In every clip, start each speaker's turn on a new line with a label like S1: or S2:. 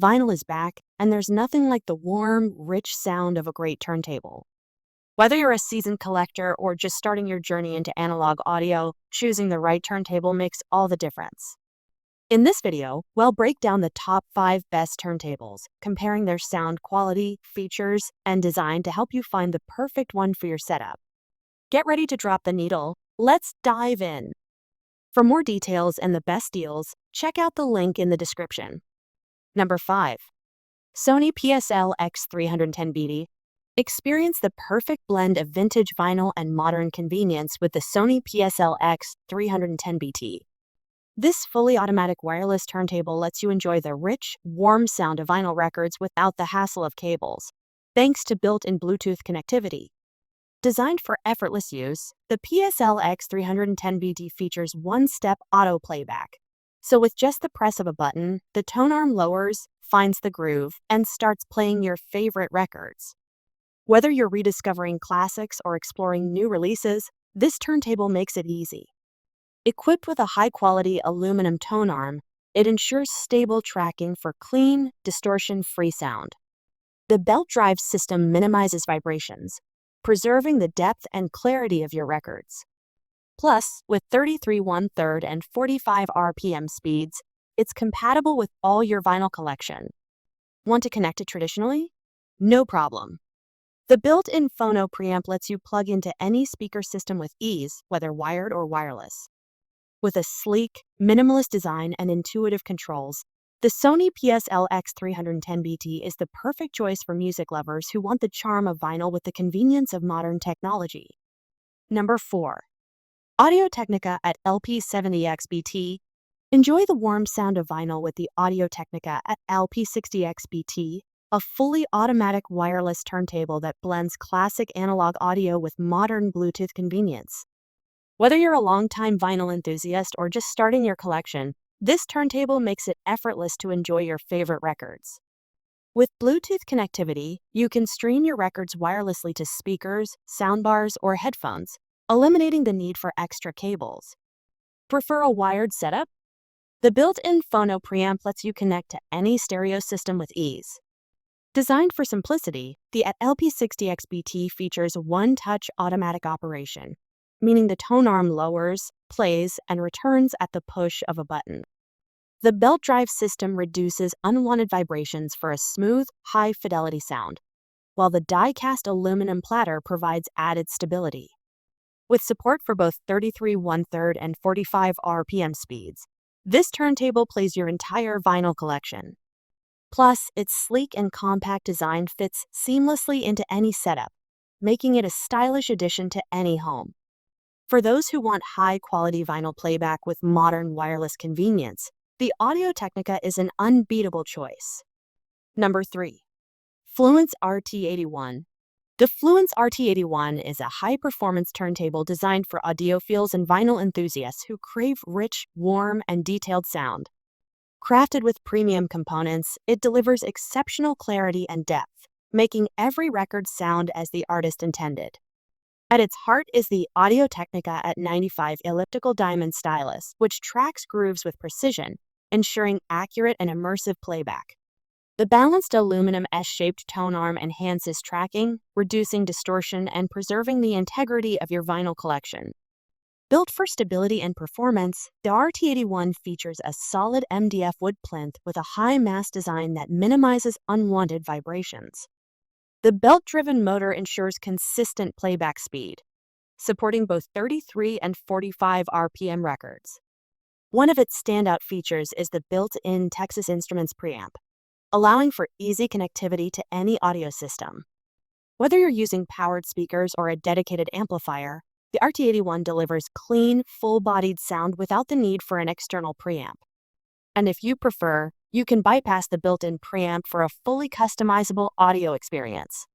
S1: Vinyl is back, and there's nothing like the warm, rich sound of a great turntable. Whether you're a seasoned collector or just starting your journey into analog audio, choosing the right turntable makes all the difference. In this video, we'll break down the top 5 best turntables, comparing their sound quality, features, and design to help you find the perfect one for your setup. Get ready to drop the needle. Let's dive in. For more details and the best deals, check out the link in the description. Number 5. Sony PSL X310BT. Experience the perfect blend of vintage vinyl and modern convenience with the Sony PSL X310BT. This fully automatic wireless turntable lets you enjoy the rich, warm sound of vinyl records without the hassle of cables, thanks to built-in Bluetooth connectivity. Designed for effortless use, the PSL X310BT features one-step auto playback. So with just the press of a button, the tone arm lowers, finds the groove, and starts playing your favorite records. Whether you're rediscovering classics or exploring new releases, this turntable makes it easy. Equipped with a high-quality aluminum tone arm, it ensures stable tracking for clean, distortion-free sound. The belt drive system minimizes vibrations, preserving the depth and clarity of your records. Plus, with 33 1/3 and 45 RPM speeds, it's compatible with all your vinyl collection. Want to connect it traditionally? No problem. The built-in phono preamp lets you plug into any speaker system with ease, whether wired or wireless. With a sleek, minimalist design and intuitive controls, the Sony PSL X310BT is the perfect choice for music lovers who want the charm of vinyl with the convenience of modern technology. Number 4. Audio-Technica at LP70XBT. Enjoy the warm sound of vinyl with the Audio-Technica at LP60XBT, a fully automatic wireless turntable that blends classic analog audio with modern Bluetooth convenience. Whether you're a longtime vinyl enthusiast or just starting your collection, this turntable makes it effortless to enjoy your favorite records. With Bluetooth connectivity, you can stream your records wirelessly to speakers, soundbars, or headphones, eliminating the need for extra cables. Prefer a wired setup? The built-in phono preamp lets you connect to any stereo system with ease. Designed for simplicity, the LP60XBT features one-touch automatic operation, meaning the tone arm lowers, plays, and returns at the push of a button. The belt drive system reduces unwanted vibrations for a smooth, high-fidelity sound, while the die-cast aluminum platter provides added stability. With support for both 33 1/3 and 45 RPM speeds, this turntable plays your entire vinyl collection. Plus, its sleek and compact design fits seamlessly into any setup, making it a stylish addition to any home. For those who want high-quality vinyl playback with modern wireless convenience, the Audio-Technica is an unbeatable choice. Number 3. Fluence RT81. The Fluence RT81 is a high-performance turntable designed for audiophiles and vinyl enthusiasts who crave rich, warm, and detailed sound. Crafted with premium components, it delivers exceptional clarity and depth, making every record sound as the artist intended. At its heart is the Audio-Technica at 95 elliptical diamond stylus, which tracks grooves with precision, ensuring accurate and immersive playback. The balanced aluminum S-shaped tone arm enhances tracking, reducing distortion and preserving the integrity of your vinyl collection. Built for stability and performance, the RT81 features a solid MDF wood plinth with a high mass design that minimizes unwanted vibrations. The belt-driven motor ensures consistent playback speed, supporting both 33 and 45 RPM records. One of its standout features is the built-in Texas Instruments preamp, allowing for easy connectivity to any audio system. Whether you're using powered speakers or a dedicated amplifier, the RT81 delivers clean, full-bodied sound without the need for an external preamp. And if you prefer, you can bypass the built-in preamp for a fully customizable audio experience.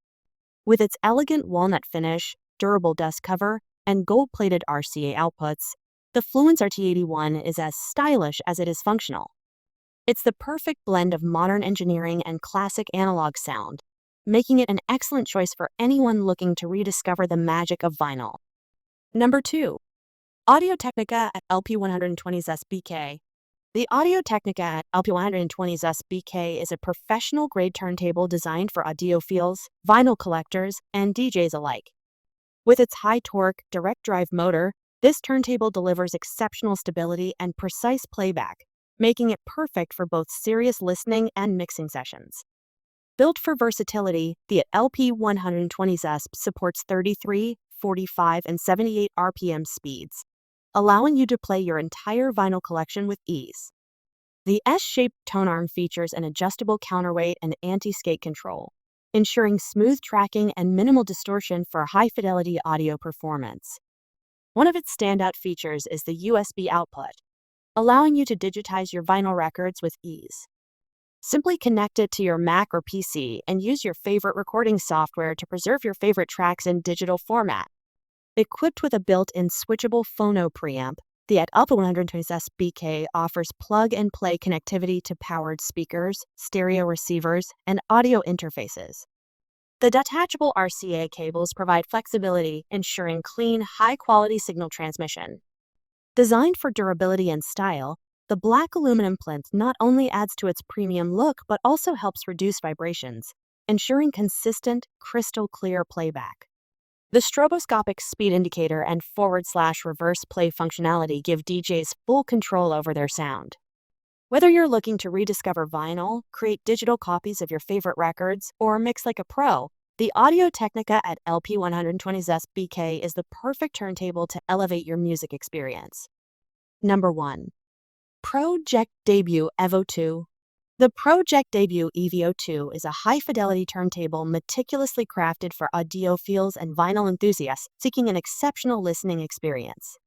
S1: With its elegant walnut finish, durable dust cover, and gold-plated RCA outputs, the Fluence RT81 is as stylish as it is functional. It's the perfect blend of modern engineering and classic analog sound, making it an excellent choice for anyone looking to rediscover the magic of vinyl. Number 2. Audio-Technica at LP120SBK. The Audio-Technica LP120S BK is a professional-grade turntable designed for audiophiles, vinyl collectors, and DJs alike. With its high-torque, direct-drive motor, this turntable delivers exceptional stability and precise playback, making it perfect for both serious listening and mixing sessions. Built for versatility, the LP120S supports 33, 45, and 78 RPM speeds, allowing you to play your entire vinyl collection with ease. The S-shaped tone arm features an adjustable counterweight and anti-skate control, ensuring smooth tracking and minimal distortion for high-fidelity audio performance. One of its standout features is the USB output, allowing you to digitize your vinyl records with ease. Simply connect it to your Mac or PC and use your favorite recording software to preserve your favorite tracks in digital format. Equipped with a built-in switchable phono preamp, the LP120S BK offers plug-and-play connectivity to powered speakers, stereo receivers, and audio interfaces. The detachable RCA cables provide flexibility, ensuring clean, high-quality signal transmission. Designed for durability and style, the black aluminum plinth not only adds to its premium look but also helps reduce vibrations, ensuring consistent, crystal-clear playback. The stroboscopic speed indicator and forward/reverse play functionality give DJs full control over their sound. Whether you're looking to rediscover vinyl, create digital copies of your favorite records, or mix like a pro, the Audio-Technica LP120S BK is the perfect turntable to elevate your music experience. Number 1. Project Debut Evo 2. The Project Debut Evo 2 is a high-fidelity turntable meticulously crafted for audiophiles and vinyl enthusiasts seeking an exceptional listening experience.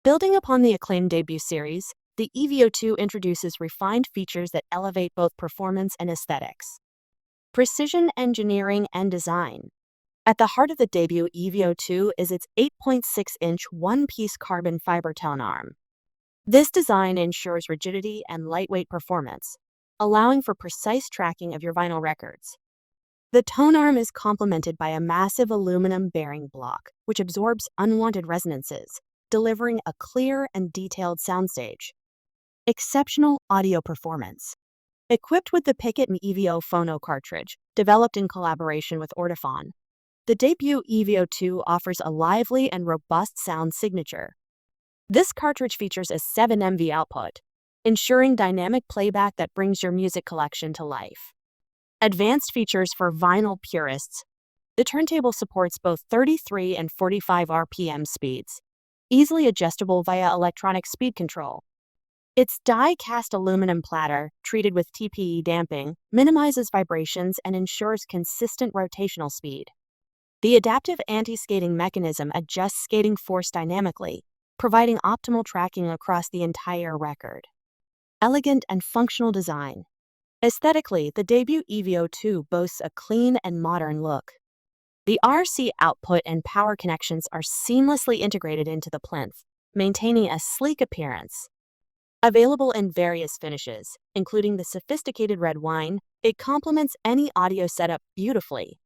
S1: Building upon the acclaimed Debut series, the Evo 2 introduces refined features that elevate both performance and aesthetics. Precision engineering and design. At the heart of the Debut Evo 2 is its 8.6-inch one-piece carbon fiber tone arm. This design ensures rigidity and lightweight performance, allowing for precise tracking of your vinyl records. The tone arm is complemented by a massive aluminum bearing block, which absorbs unwanted resonances, delivering a clear and detailed soundstage. Exceptional audio performance. Equipped with the Pickett Evo phono cartridge, developed in collaboration with Ortophon, the Debut Evo 2 offers a lively and robust sound signature. This cartridge features a 7 MV output, ensuring dynamic playback that brings your music collection to life. Advanced features for vinyl purists. The turntable supports both 33 and 45 RPM speeds, easily adjustable via electronic speed control. Its die-cast aluminum platter, treated with TPE damping, minimizes vibrations and ensures consistent rotational speed. The adaptive anti-skating mechanism adjusts skating force dynamically, providing optimal tracking across the entire record. Elegant and functional design. Aesthetically, the Debut Evo 2 boasts a clean and modern look. The RC output and power connections are seamlessly integrated into the plinth, maintaining a sleek appearance. Available in various finishes, including the sophisticated red wine, it complements any audio setup beautifully.